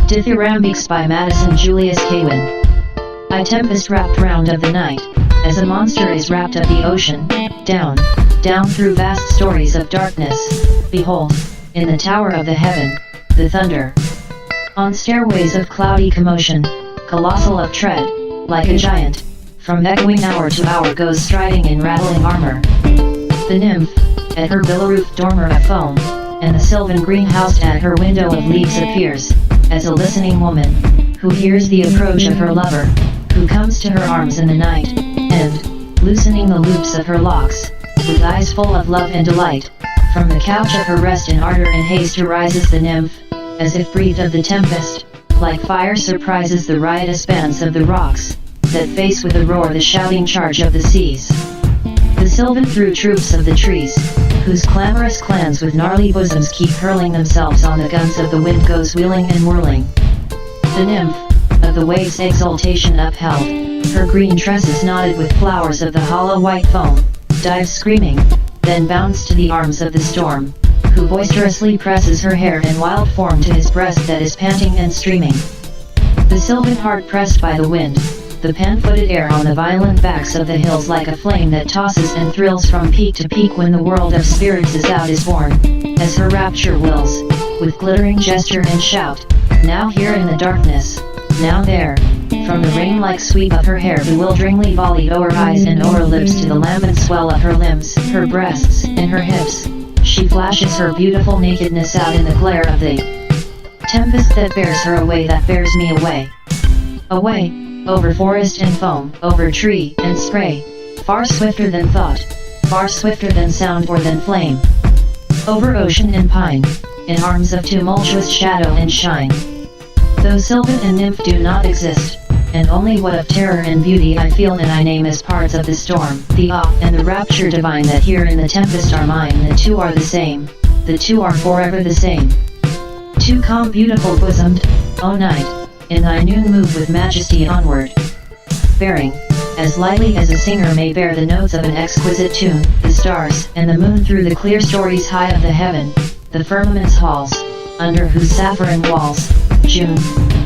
Dithyrambics by Madison Julius Cawein. I tempest wrapped round of the night, as a monster is wrapped of the ocean, down, down through vast stories of darkness. Behold, in the tower of the heaven, the thunder. On stairways of cloudy commotion, colossal of tread, like a giant, from echoing hour to hour goes striding in rattling armor. The nymph, at her billow-roofed dormer of foam, and the sylvan greenhouse at her window of leaves appears, as a listening woman, who hears the approach of her lover, who comes to her arms in the night, and, loosening the loops of her locks, with eyes full of love and delight, from the couch of her rest in ardor and haste arises the nymph, as if breathed of the tempest, like fire surprises the riotous bands of the rocks, that face with a roar the shouting charge of the seas. The sylvan through troops of the trees, whose clamorous clans with gnarly bosoms keep hurling themselves on the guns of the wind goes wheeling and whirling. The nymph, of the waves' exultation upheld, her green tresses knotted with flowers of the hollow white foam, dives screaming, then bounds to the arms of the storm, who boisterously presses her hair and wild form to his breast that is panting and streaming. The sylvan heart pressed by the wind, the pan-footed air on the violent backs of the hills like a flame that tosses and thrills from peak to peak when the world of spirits is born, as her rapture wills, with glittering gesture and shout, now here in the darkness, now there, from the rain-like sweep of her hair bewilderingly volleyed o'er eyes and o'er lips to the lambent swell of her limbs, her breasts, and her hips, she flashes her beautiful nakedness out in the glare of the tempest that bears her away, that bears me away. Away, over forest and foam, over tree and spray, far swifter than thought, far swifter than sound or than flame. Over ocean and pine, in arms of tumultuous shadow and shine. Though sylvan and nymph do not exist, and only what of terror and beauty I feel and I name as parts of the storm, the awe and the rapture divine that here in the tempest are mine, the two are the same, the two are forever the same. Two calm beautiful bosomed, O night, in thy noon move with majesty onward, bearing, as lightly as a singer may bear the notes of an exquisite tune, the stars and the moon through the clear stories high of the heaven, the firmament's halls, under whose saffron walls, June,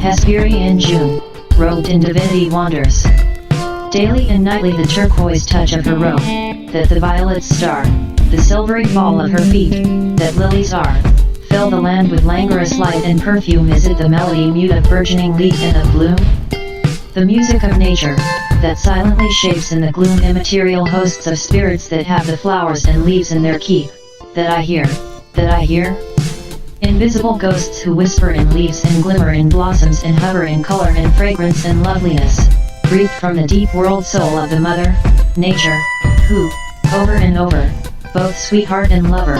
Hesperian June, robed in divinity wanders. Daily and nightly the turquoise touch of her robe, that the violet's star, the silvery fall of her feet, that lilies are, fill the land with languorous light and perfume. Is it the melody mute of burgeoning leaf and of bloom? The music of nature, that silently shapes in the gloom immaterial hosts of spirits that have the flowers and leaves in their keep, that I hear, that I hear? Invisible ghosts who whisper in leaves and glimmer in blossoms and hover in color and fragrance and loveliness, breathed from the deep world soul of the mother, nature, who, over and over, both sweetheart and lover,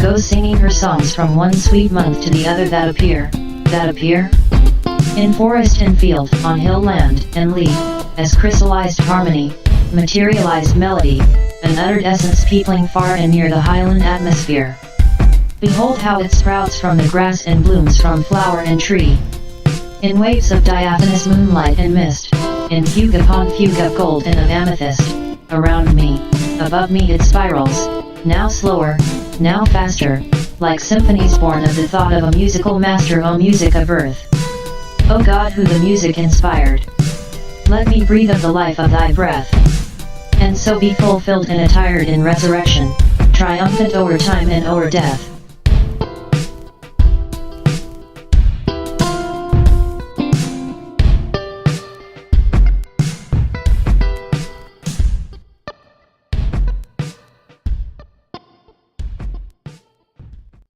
goes singing her songs from one sweet month to the other that appear, in forest and field, on hill land and lea, as crystallized harmony, materialized melody, an uttered essence peopling far and near the highland atmosphere. Behold how it sprouts from the grass and blooms from flower and tree. In waves of diaphanous moonlight and mist, in fugue upon fugue of gold and of amethyst, around me, above me it spirals, now slower, now faster, like symphonies born of the thought of a musical master. O music of earth, O God who the music inspired, let me breathe of the life of thy breath, and so be fulfilled and attired in resurrection, triumphant o'er time and o'er death.